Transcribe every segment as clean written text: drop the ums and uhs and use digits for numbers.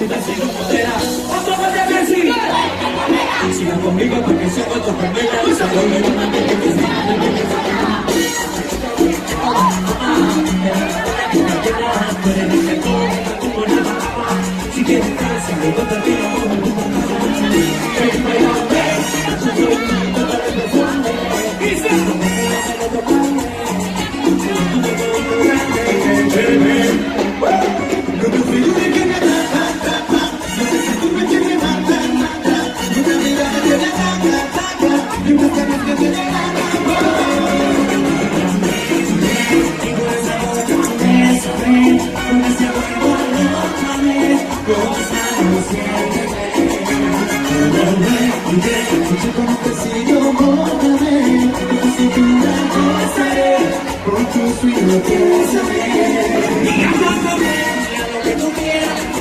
te sigo modera. Otro más de Messi. Sigan conmigo porque soy otro primera. Y se vuelve una vez que te si quieres que se me gusta que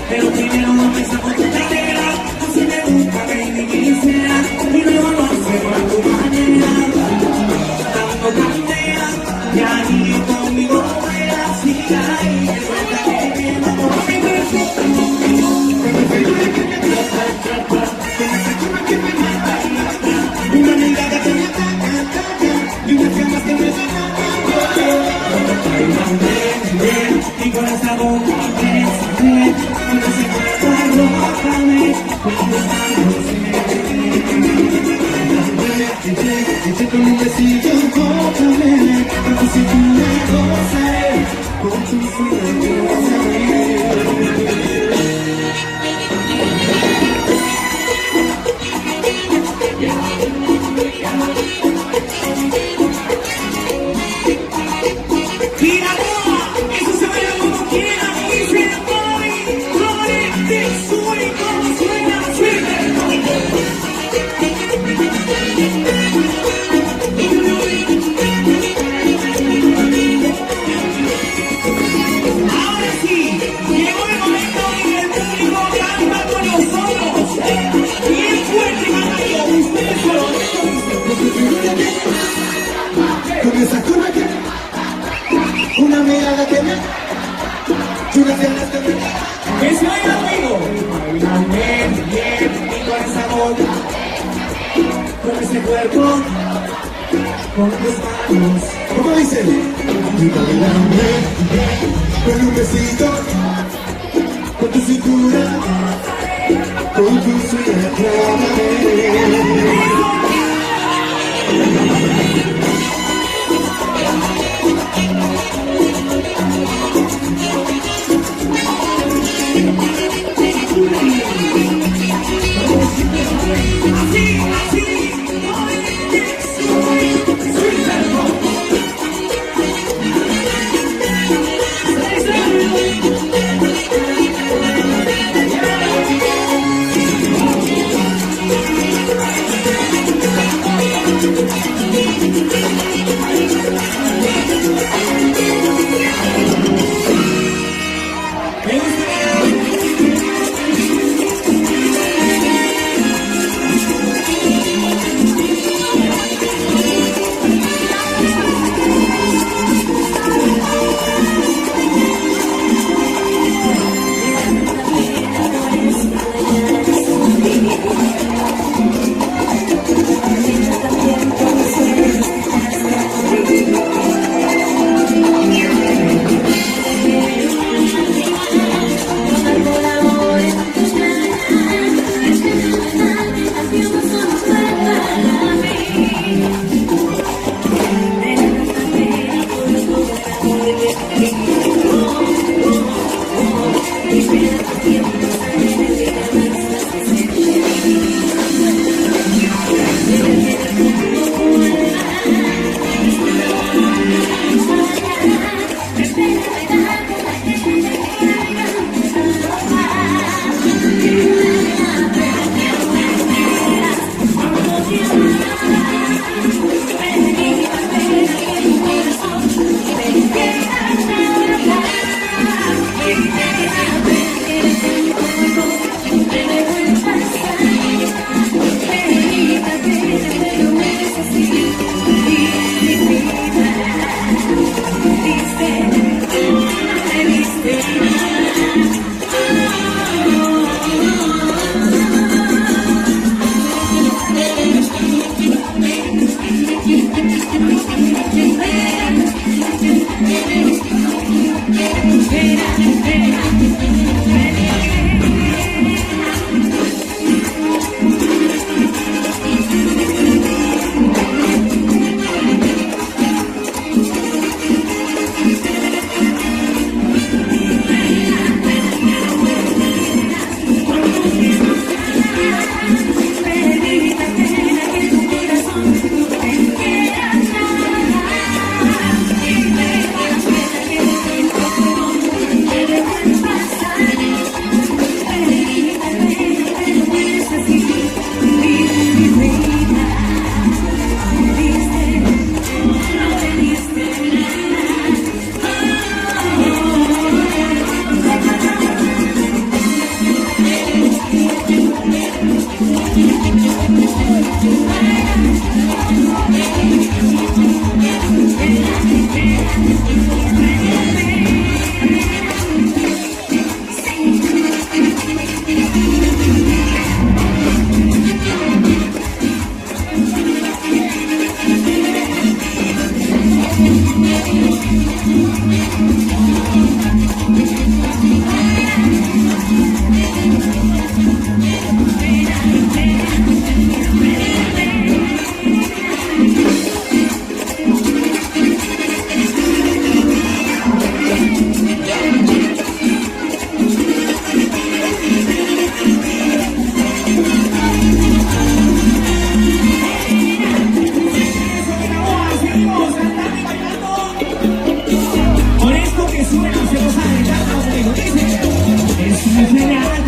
pero primero empezamos con tu carrera. Tú sí me gusta, baby, quisiera. Y luego lo hacemos a tu manera. Dando candela, y ahí conmigo vuelas. Y ahí te cuenta que me enamoro. Una mirada que me ataca, y unas ganas que me y con esa boca con ese cuerpo arrójame cuando estamos con un besillo, bótame con tu cintura, gozaré con tu una mirada que me unas ganas que me que se oiga amigo bailame bien y con esa boca con ese cuerpo con tus manos ¿cómo dicen? Y bailame bien con un besito con tu cintura con tu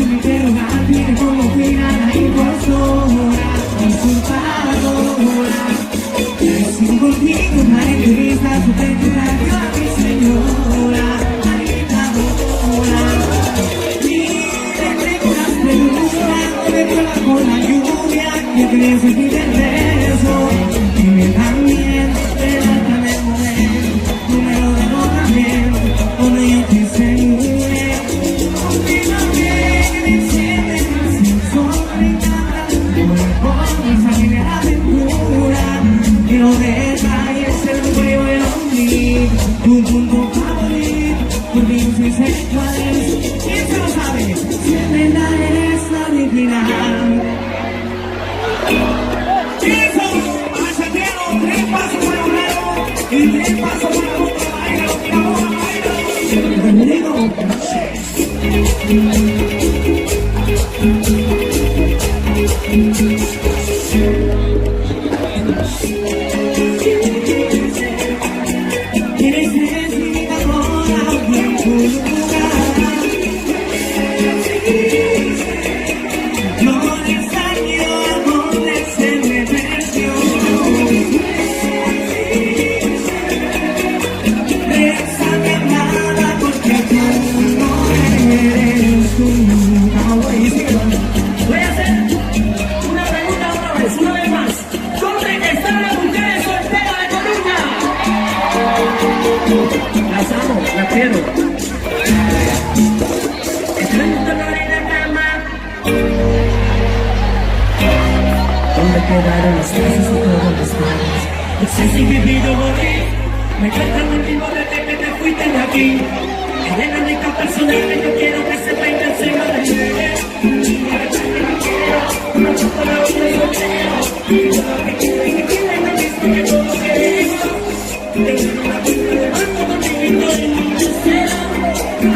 mi interrogar, tiene como final la impostora, usurpadora. Sin contigo una entrevista, su tentativa, mi señora, agitadora. Mire, tengo unas preguntas, me vuela con la lluvia, que crees en mi regreso. Dime también, relájame el momento, número de no también, donde yo te asegure. Confírmame que me enciende más el sol en cada cuerpo, mensaje de aventura. Quiero detalles, el frío y el ombligo, tu punto favorito, porque yo soy sexual. ¿Quién se lo sabe? Siempre eres la original. Eso, machatero, 3 pasos para un lado y 3 pasos para otro. Baila, tiramos a bailar. Bienvenido. Quieres ser mi enamorada en tu lugar. No le extraño a donde se me perdió. Bésame nada porque tú no eres tú. Voy a hacer una pregunta una vez más. ¿Dónde está la mujer soltera de Coruña? Las amo, las quiero. Estoy en dolor en la cama. ¿Dónde quedaron las casas y todos los mares? No sé si vivido o morir. Me cantan el mismo desde que te fuiste de aquí. Eres la única persona que yo quiero que se venga encima de mí. No chupo la otra soltero. Y todo lo que quiero es que quede lo mismo que todos queremos. Tengo una pinta de banco conmigo y todo el mundo espera.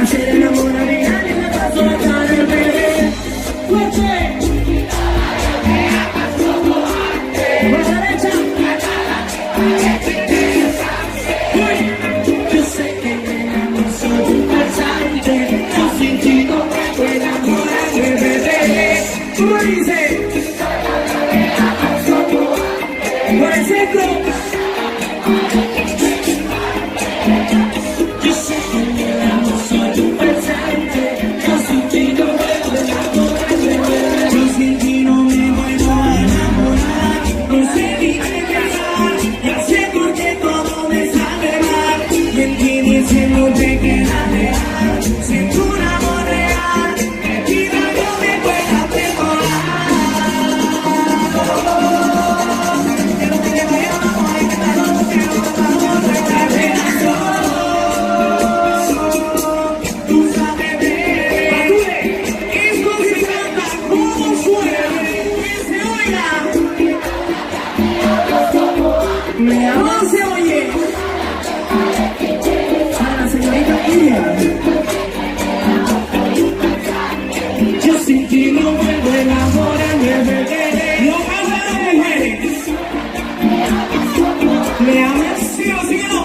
Hacer el amor a real y me paso a dar el bebé. ¡Fuerte! ¡Por la derecha! Yo sé que el amor soy un farsante. Yo sin ti no puedo enamorarme, bebé. ¿Cómo dice? Por el centro. Yo sé que el amor soy un farsante. Yo sin ti no puedo enamorarme, bebé. Yo sin ti no me vuelvo a enamorar. No sé ni qué pensar. Ya sé por qué todo me sale mal. Mentir diciendo que queda real. Siento un amor real. Mentira no me pueda preparar. Quiero que te vaya a amor y que te lo quiero amor. Tú sabes bien. Esto se canta como suena. Que se oiga. No se oye. A la señorita Iria. Yo sin ti no vuelvo a enamorarme, bebé. No pasa las mujeres. ¿Me amas? ¿Sí o sí o no?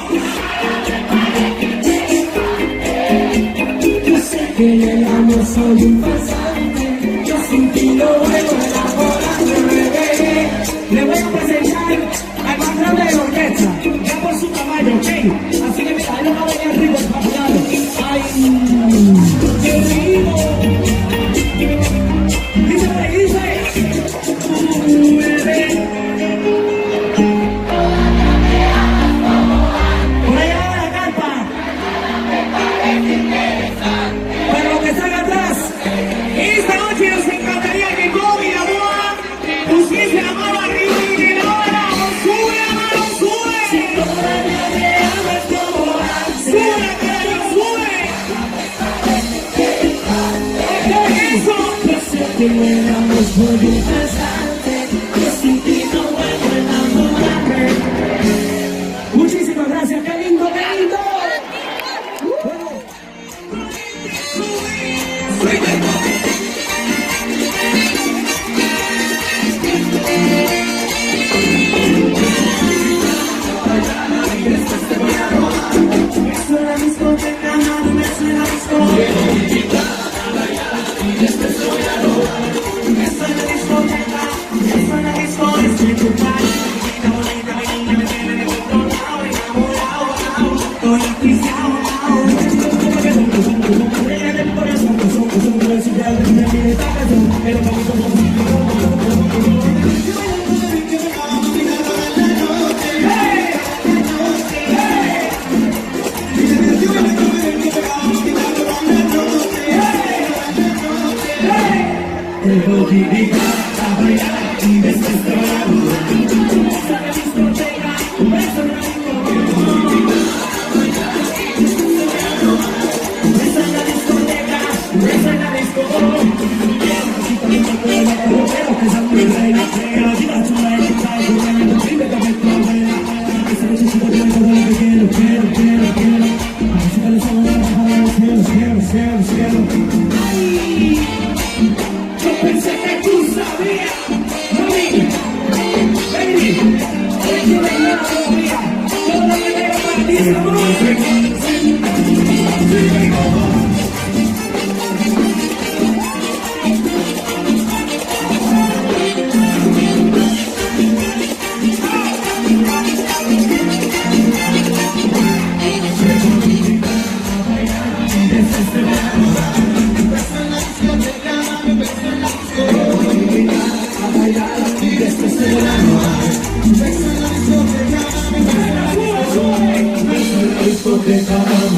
Yo sé que el amor soy un farsante. Yo sin ti no vuelvo a enamorarme, bebé. Le voy a presentar al más grande de la orquesta. Ya por su caballo, ¿ok? Así que mira, él no va a venir arriba, el papelado. ¡Ay! ¡Qué rico! Dice por ahí, dice. Bebé. Por allá va la carpa. Para lo que salga atrás. Esta noche nos encantaría que todo mi amor pusiese la mano arriba y que la mano sube, la mano sube. Sube la cara, sube. Eso. Yo sé que el amor soy un farsante. Yo sin ti no vuelvo a enamorarme. Muchísimas gracias, qué lindo, qué lindo. Suena discoteca, no me suena discoteca. Eso en la discoteca, eso en la disco es que tu padre. Bonita, menina, me tiene de otro lado, enamorado, estoy asfixiado. Ella del corazón, si ya le tiene esta canción, pero para mí como a bailar y desesperar. Esa la discoteca, un beso en la discoteca. Esa en la discoteca, esa en la discoteca. Pero que esa muy reina, pero diga tu reina, dime que me provee. Esa necesito que me todo lo que quiero. Así que le estamos bajando cielo. Ay. Pensé que tú sabías, mami, baby, hoy tú eres la novia, todo lo que tengo para ti es amor.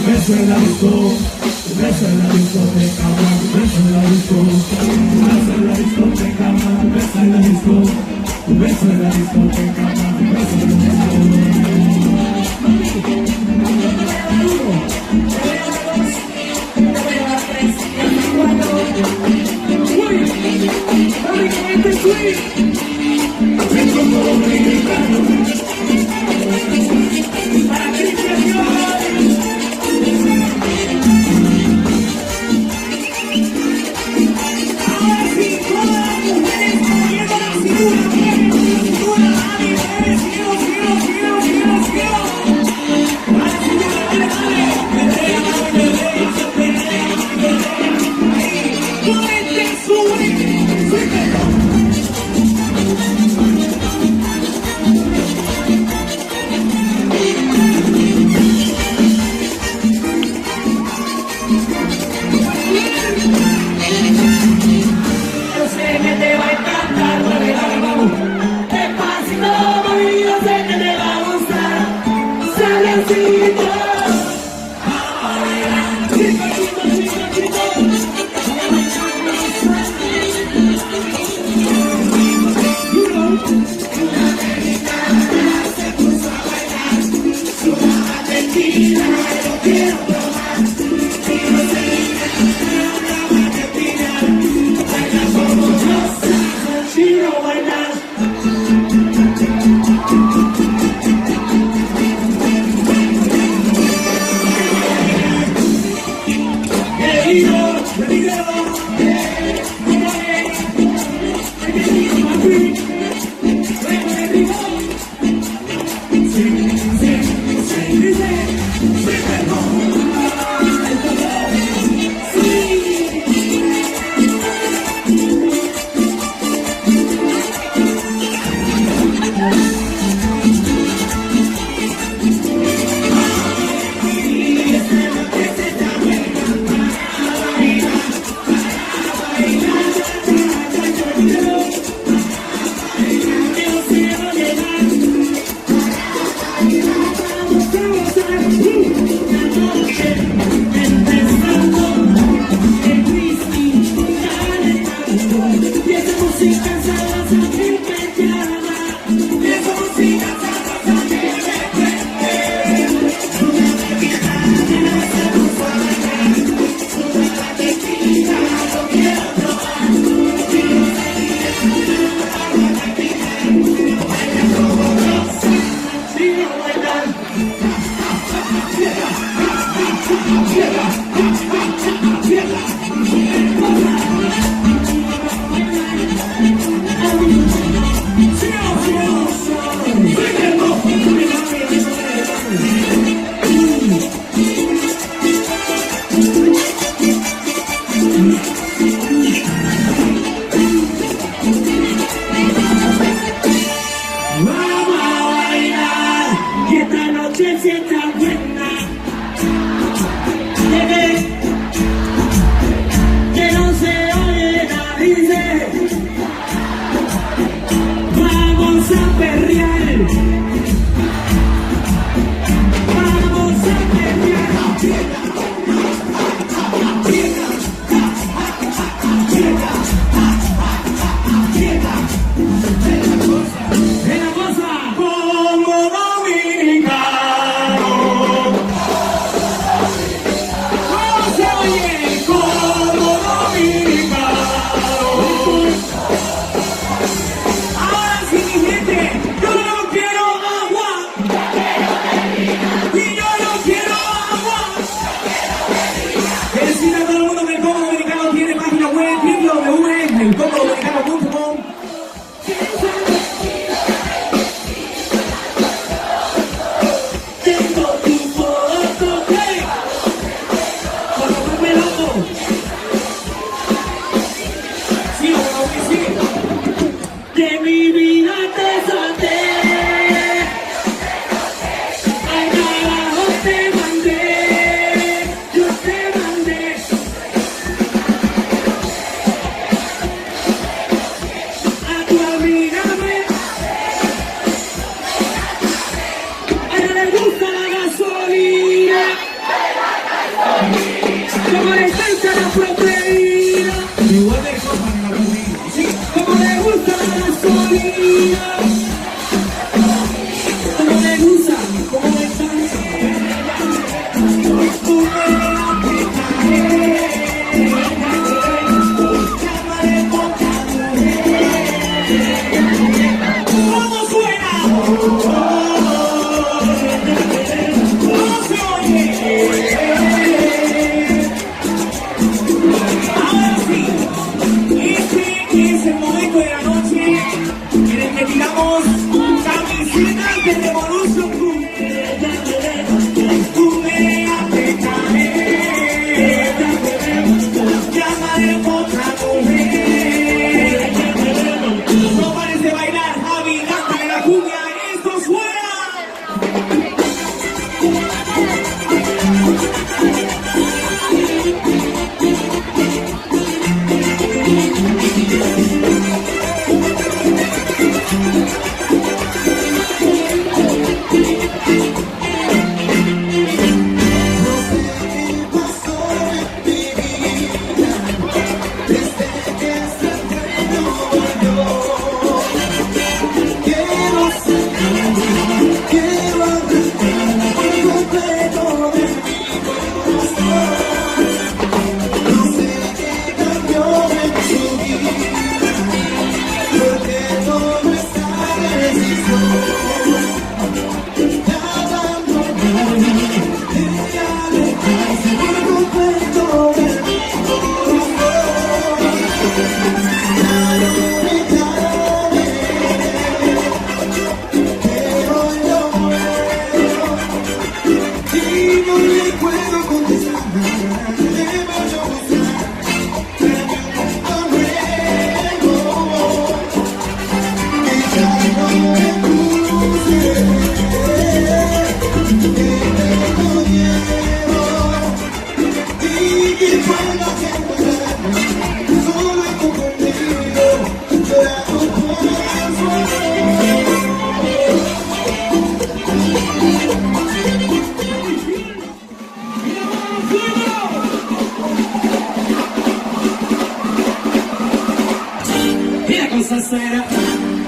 Beso en la disco, beso en la discoteca, beso en la disco, beso en la discoteca, beso en la disco, beso en la discoteca, beso en la disco. Mami, no te voy a dar uno, te voy a dar dos, te voy a dar tres, y hasta cuatro. Uy, mami, con este swing, vengo como mexicano, para que impresione. Tierra. en el condodominicano.com. Tengo tu foto, hey, para volverme loco. Sí, bueno, que sí. De mi vida te solté. Al carajo te mandé. Yo te mandé. A tu amiga a ella le gusta la gasolina. Como le encanta la proteína. Igual de cosas en la comida. Sí. Como le gusta la gasolina. Como le gusta, como le encanta. ¿Cómo suena? ¿Cómo se oye? Ahora sí, este es el momento de la noche en el que tiramos camisetas de Revolution Crew. Tú me haces caer, llamaré otra mujer. No parece bailar, Javi, cántale la cumbia, esto suena. Mira cosa suena,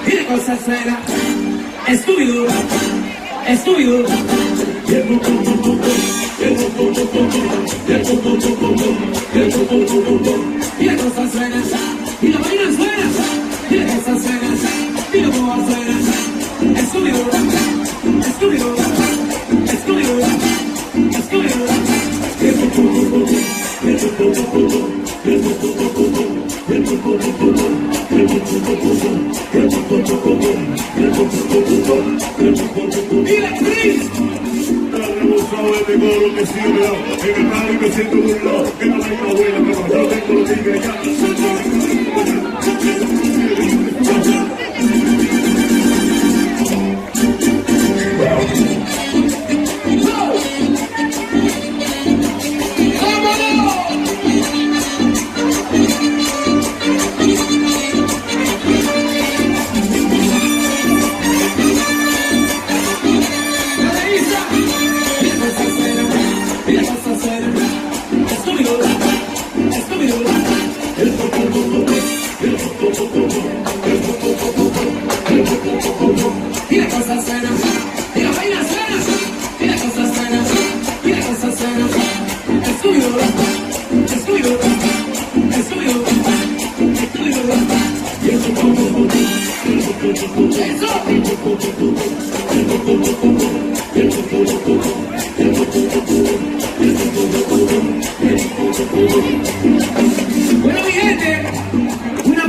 mira cosa suena. Estúpido, estúpido. Mira cosa suena, y la vaina suena. Mira cosa suena, mira cómo suena. Estúpido, estúpido, estúpido, ¡mira, Chris! Rebosado de todo lo que sirve, en el radio me siento burlado, que no hay una abuela, pero yo tengo los tigres ya. Mira cosa suena, mira vaina suena, mira cosa suena, mira cosa suena. Estúpido, estúpido, estúpido, Bueno, mi gente, una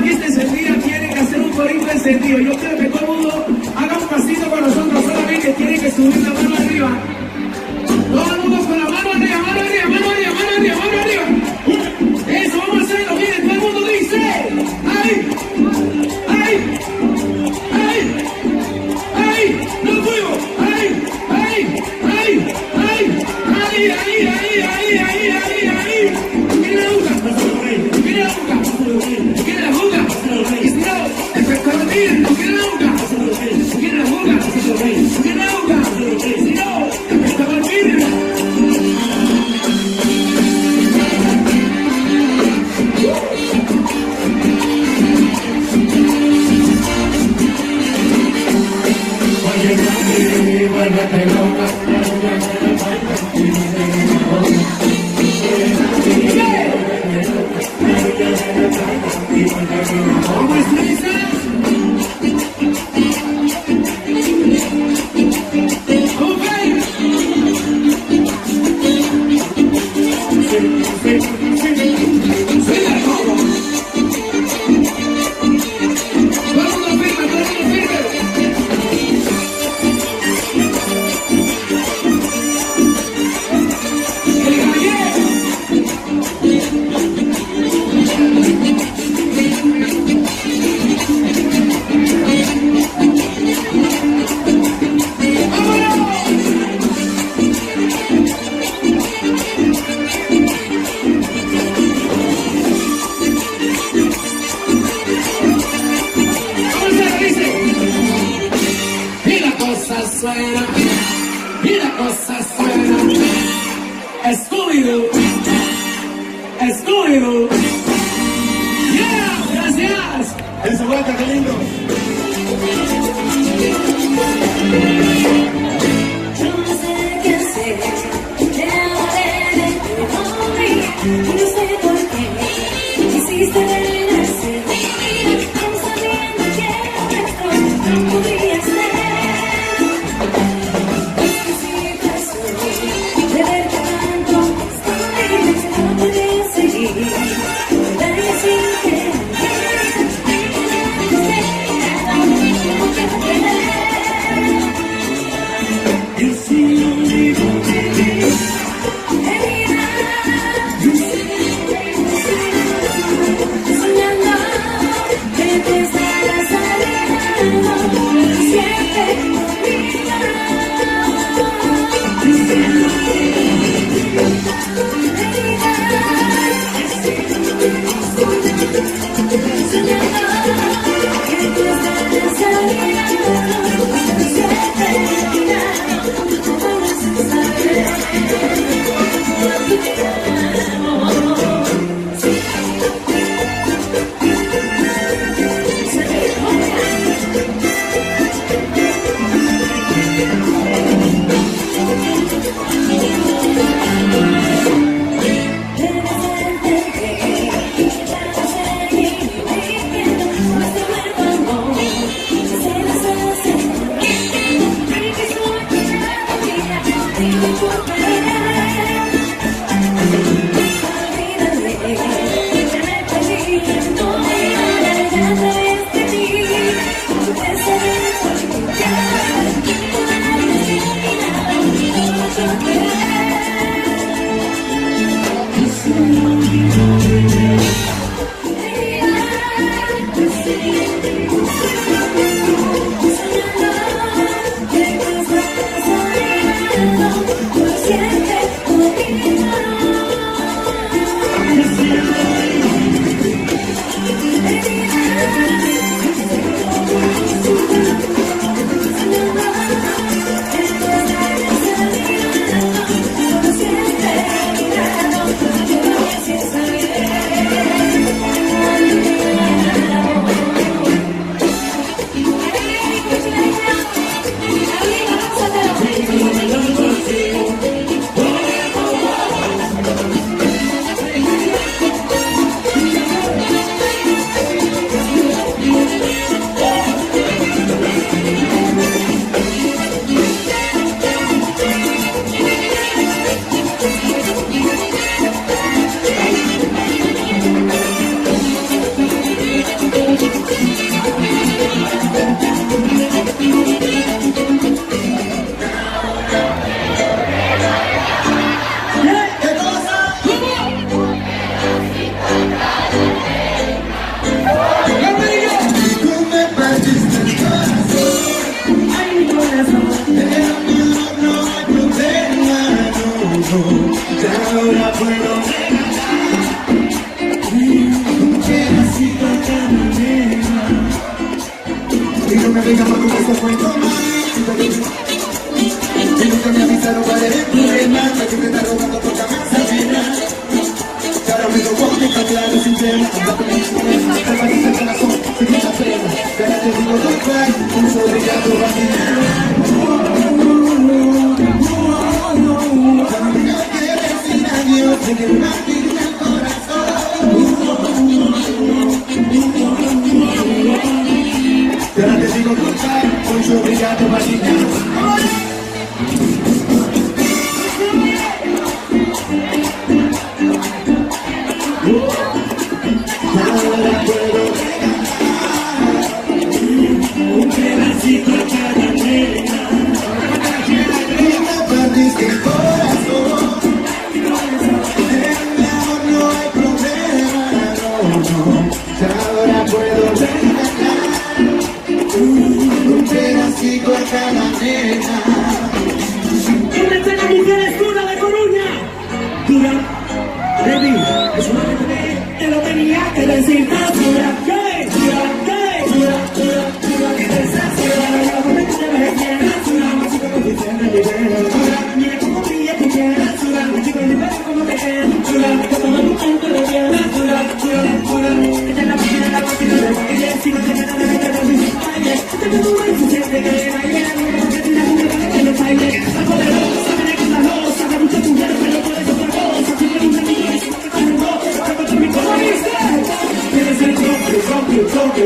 sentido. Yo quiero que todo el mundo haga un pasito con nosotros, solamente tiene que subir la mano arriba. Todo el mundo con la mano arriba, mano arriba, mano arriba, mano arriba, mano arriba. Eso, vamos a hacerlo, miren, todo el mundo dice, ¡ay! ¡Ay! ¡Ay! ¡Ay! ¡No fuimos! ¡Ay! ¡Ay! ¡Ay! ¡Ay! ¡Ay! ¡Ay! ¡Ay! ¡Ay! ¡Ay! ¡Ay! ¡Ay! ¡Mira la boca! ¡Mira la boca! ¡Mira la boca! Y si no, espectador, miren, ¡mira la boca! ¡Mira la boca! ¡Mira la boca! Si no, espectador, miren. Vuélvete loca. ¿Cómo es Luisa? Suena, y la cosa suena. Scooby-Doo, Scooby-Doo. Yeah, gracias. Esa vuelta, qué lindo. Yo no sé qué hacer, te amaré de tu nombre, no sé por qué hiciste renacer. Aún sabiendo que esto no podría ser. puedo Un pedacito a cada nena. Y no me vengas más con ese cuento, mami. Que nunca me avisaron cuál era el problema. Que siempre está robando poca más ajena. Que ahora me lo voy a dejar claro sin pena. Anda con el problema, te parece el corazón, se quita pena. Que ahora te digo goodbye, un sobrellato vaginal. Cuando tengo que decir adiós, sé que me afirma el corazón. Que ahora te digo goodbye, un sobrellato vaginal. Ahora puedo un pedacito a cada nena. Y me partiste el corazón. En mi amor no hay problema, no. Ahora puedo regalar un pedacito a cada nena. ¿Dónde está la mujer dura de Coruña? Dura, baby, es una mujer, te lo tenía que decir. Dura, que dura, que desastre. La mujer que te ves bien, dura, más chico que te entiende bien. Dura, mira cómo brilla tu piel, dura, más chico y ves cómo te ven. Dura, que toma tu tiempo de bien. Dura, esta es la máquina de la máquina de baile. Si no te queda de meter a mi baile, te me dura y se siente que le baile. Que te la mujer para que le baile. La poderosa, me gusta la rosa, me gusta tu cuerpo, pero tú eres otra cosa. Si me gusta mi vida, si no te cogen dos, te cuento mi cosa. Quieres el toque, toque, toque.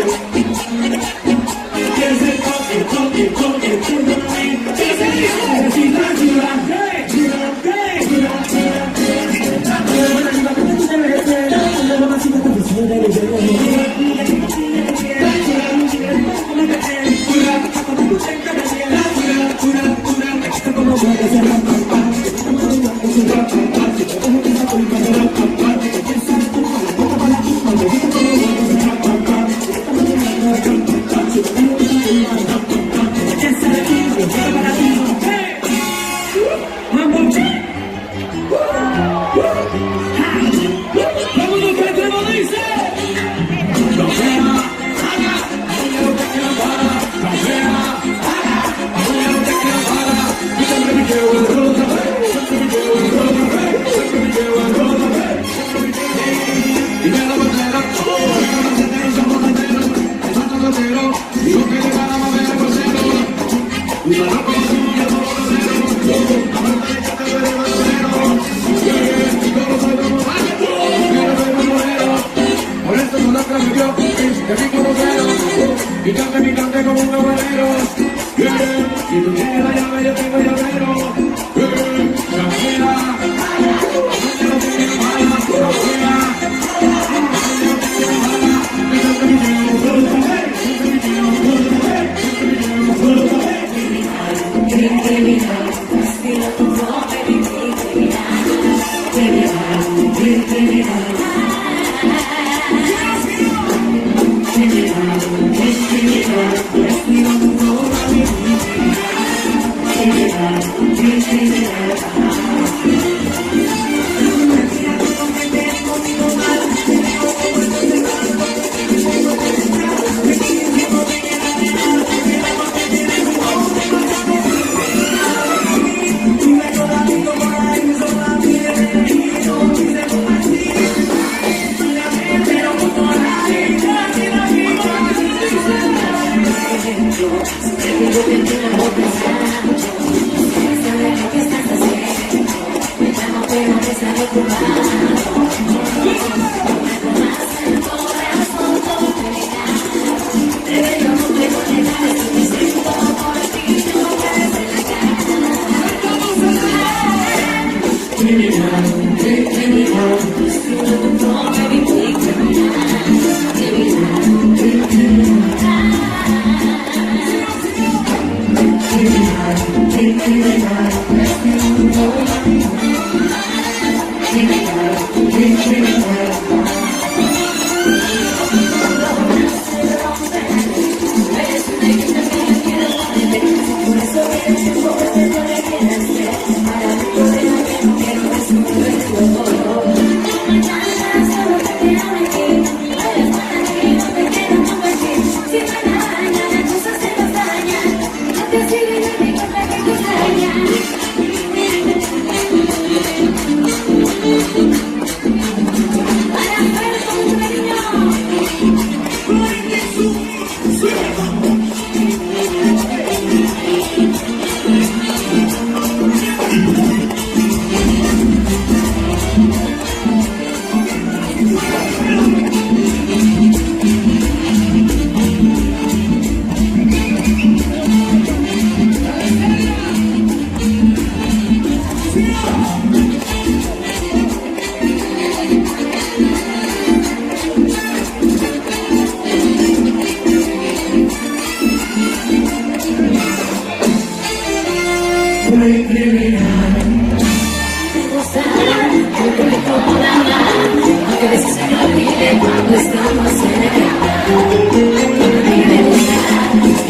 Quieres el toque, toque, toque. Quieres el toque, si está dura, y cante como un caballero. Si tú quieres la llave, yo tengo llavero.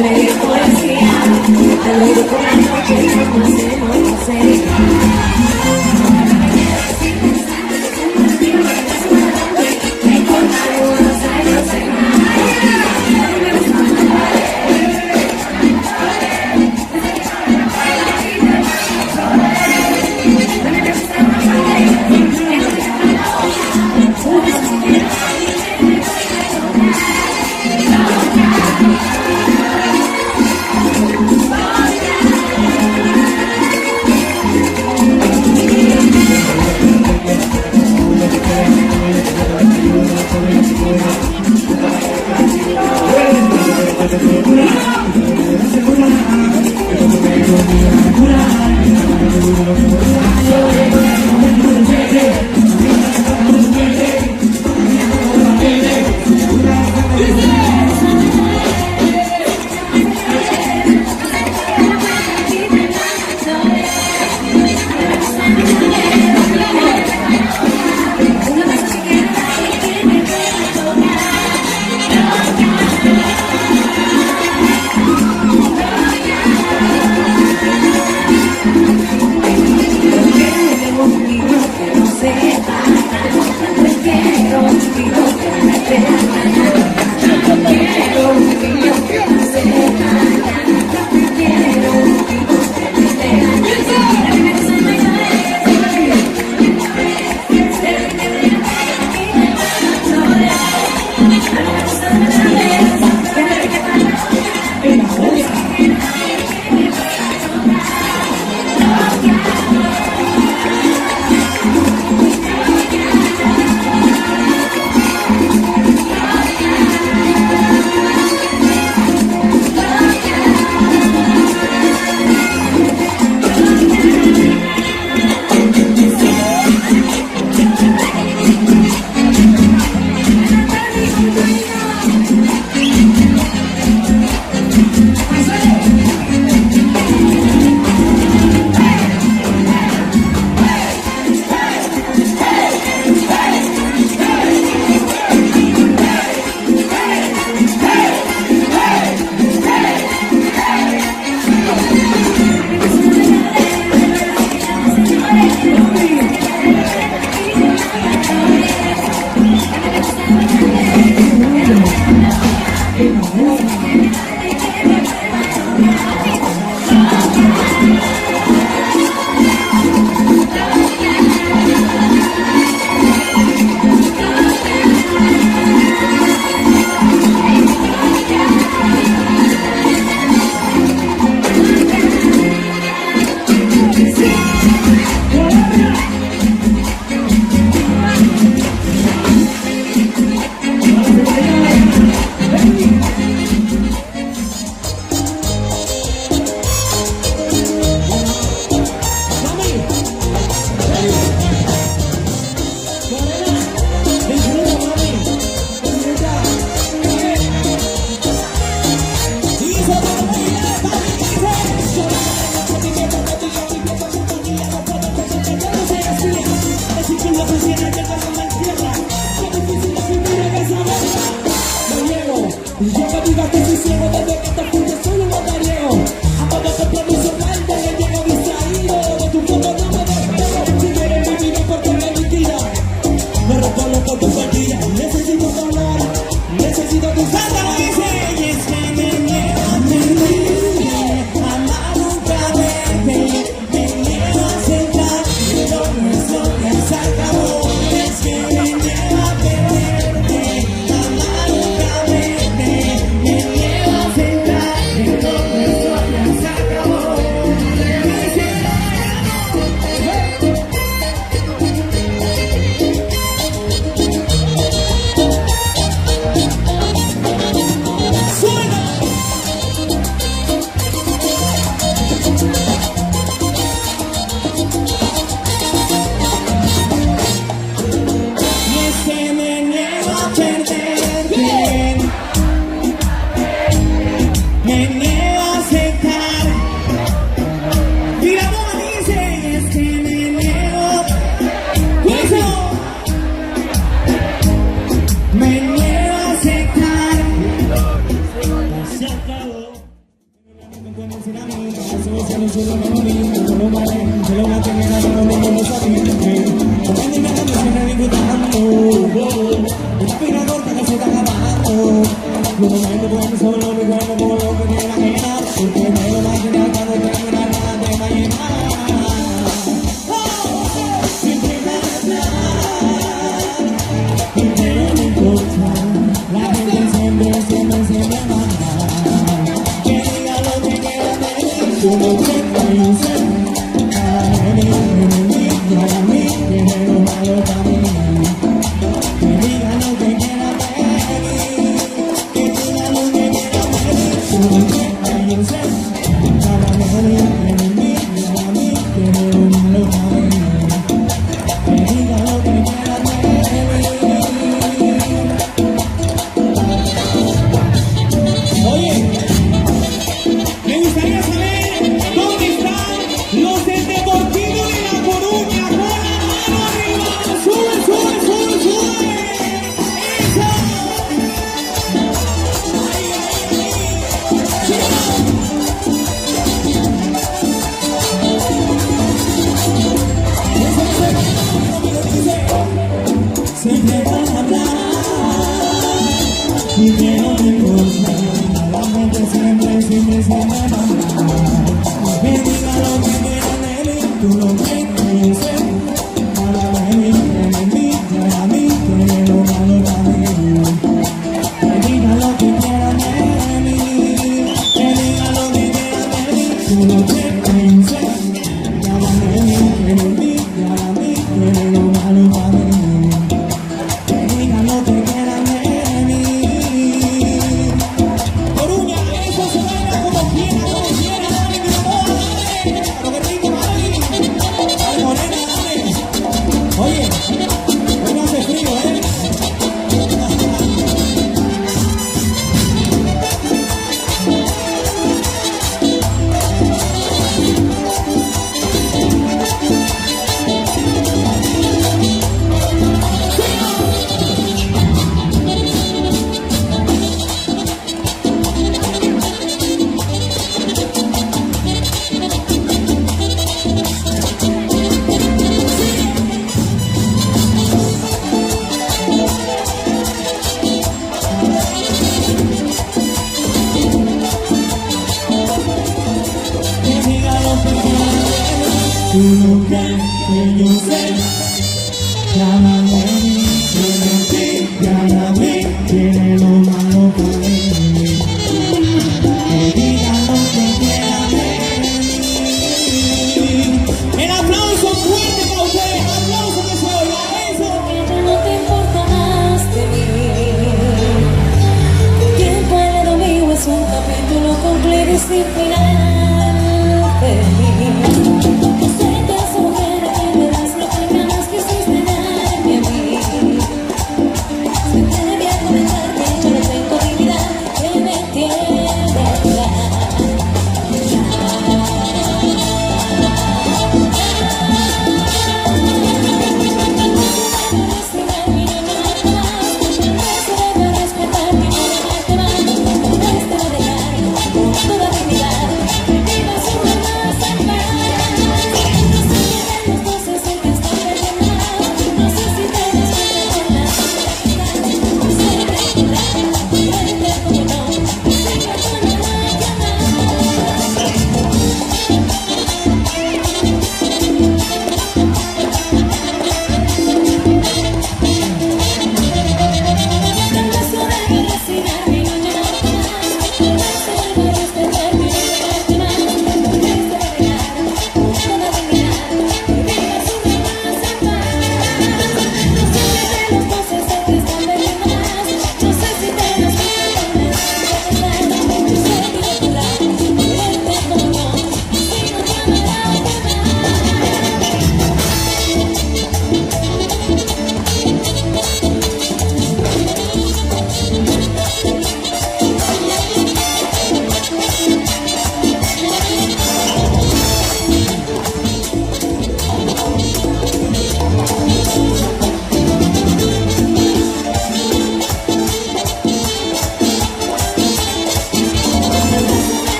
escribir poesía, al oído por la noche, como hacemos, no sé. me duele solo mi cuerpo por lo que me imagina, porque me lo imagina cuando tengo una gana de imaginar. Siempre me hablar, y pero no importa, la gente siempre manda. Que diga lo que quieran de mí, tú no te dices. Para mí, para mí, tiene lo malo para mí. Que diga lo que quieran de mí, que diga lo que quieran de mí, tú no te dices. Para mí, para mí, tiene lo malo para mí. Que diga lo que quieran de mí. Oye, me gustaría saber dónde están los del Deportivo de La Coruña. Con la mano arriba, sube, sube, sube, sube. Eso. Ay, ay, ay. Siempre van a hablar y que no te importa. La gente siempre manda. Que diga lo que quieran de mí, tú lo que dices. Para mí, para mí, que lo malo para mí. Que diga lo que quieran de mí, que diga lo que quieran de mí, tú lo que dices. Para mí, que lo malo para mí. Que diga lo que quieran de mí. Coruña, eso se baila como quiera, dale, mi amor, dale. Lo que rico, dale. Dale, morena, dale. Oye, hoy no hace frío, ¿eh? Que diga lo que quieran de mí, tú no crees que yo sé. Llámame a mí, llámame a mí, tiene lo malo para mí. Que diga lo que quieran de mí. El aplauso fuerte para ustedes, aplauso que se oiga eso. Que no te importa más de mí. Tiempo en el domingo es un capítulo completo y sin final feliz. Sé que esa mujer a quien le das lo que jamás quisiste darme a mí. Se te voy a comentar que yo no tengo dignidad, que me entiende hablar. Toda dignidad.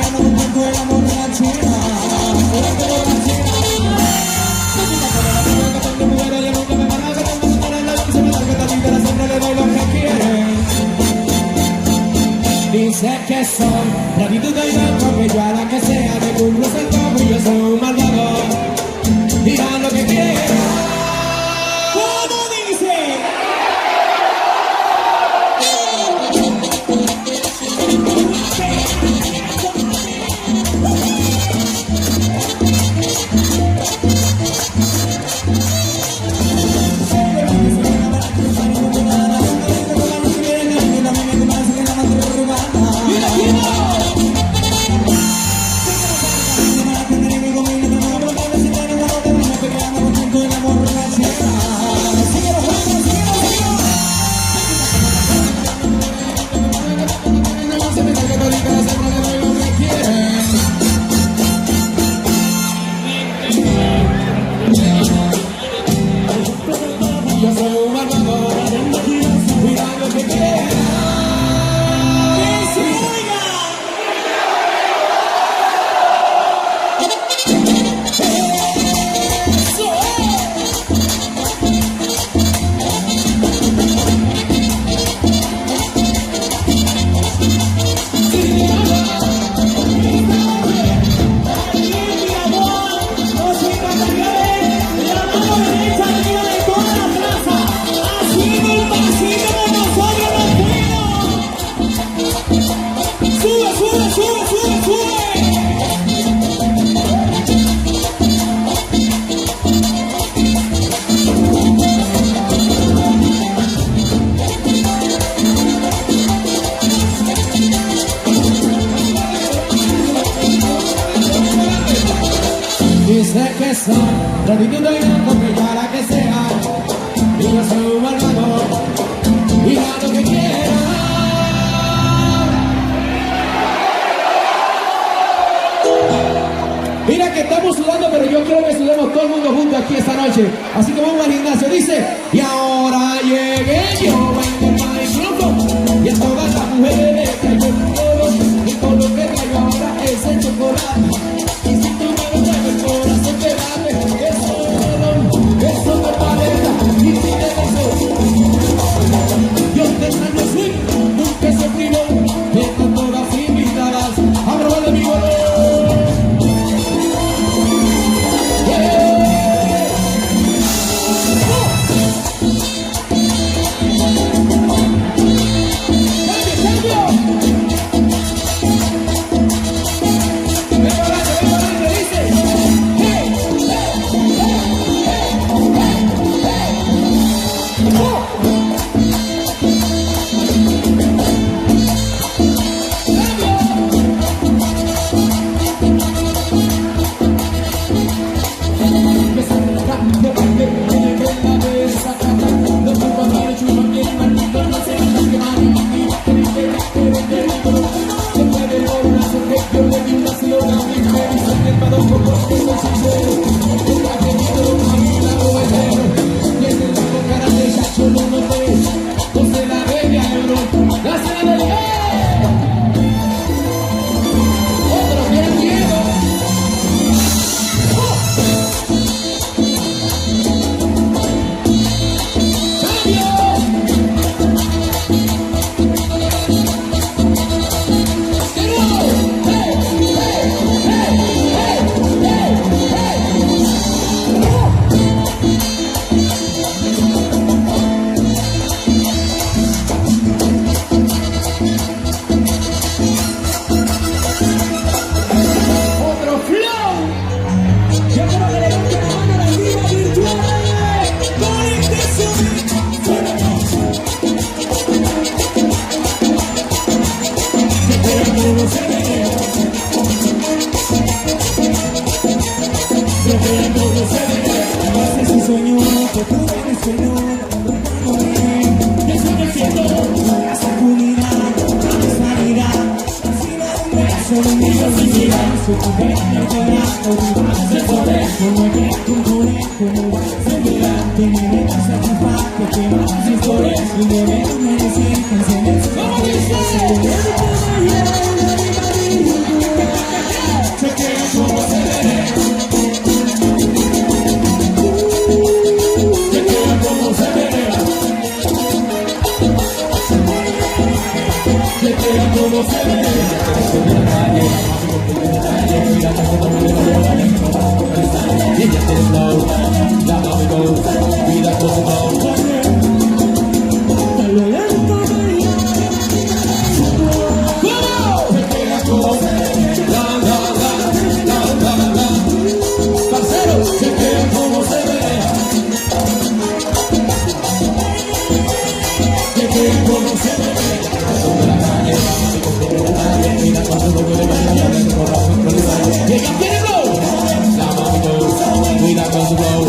bailando un tanto de la borrachera. Dice que son gratitud y loco, que yo a la que sea me cumplo el toque y yo soy un malvado. Dirán lo que quieran. ¿Cómo dice? Dice que son gratitud y loco, que yo a la que sea y yo soy un malvado y haz lo que quiera. Mira que estamos sudando, pero yo quiero que sudemos todo el mundo juntos aquí esta noche. Así que vamos al gimnasio. Dice, y ahora llegué yo en el micrófono y a todas las mujeres traigo un oro y todo lo que traigo ahora es el chocolate. Y si tú me lo traes, el corazón te late. Eso me parece y si te beso. Yo te extraño así, nunca se privó. Están todas invitadas a probar de mi valor. Por eso Ella quiere flow. La mami, cuida con su flow.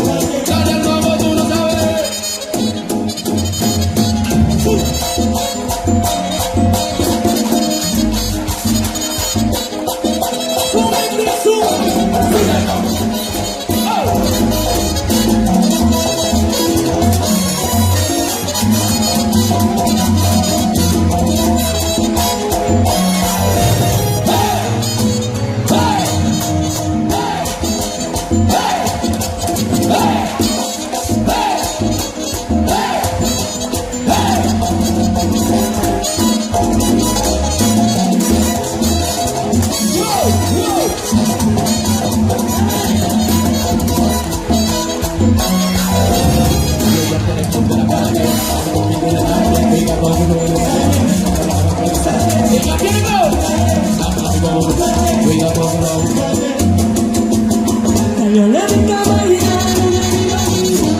Dale al mambo, tú lo sabes.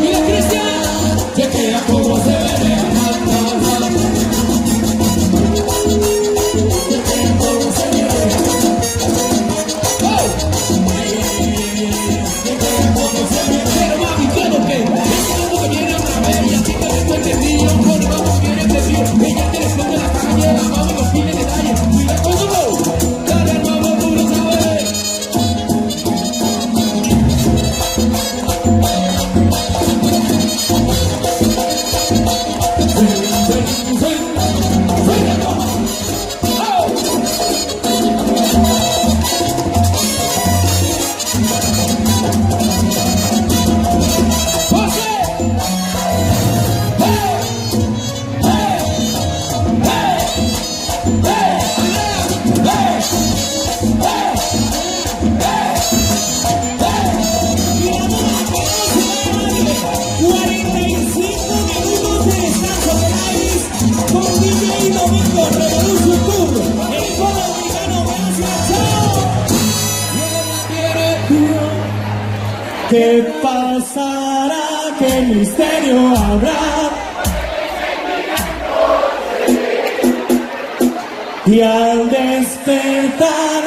Mira, Cristian, que queda como se ve. Pero mami, quiero que todo que viene otra vez y así te lo entendido. Con el mambo viene entendido. Ella te responde la calle, la mami nos pide detalles. Cuida con su flow, dale al mambo, tú lo sabes. ¿Qué pasará? ¿Qué misterio habrá? Y al despertar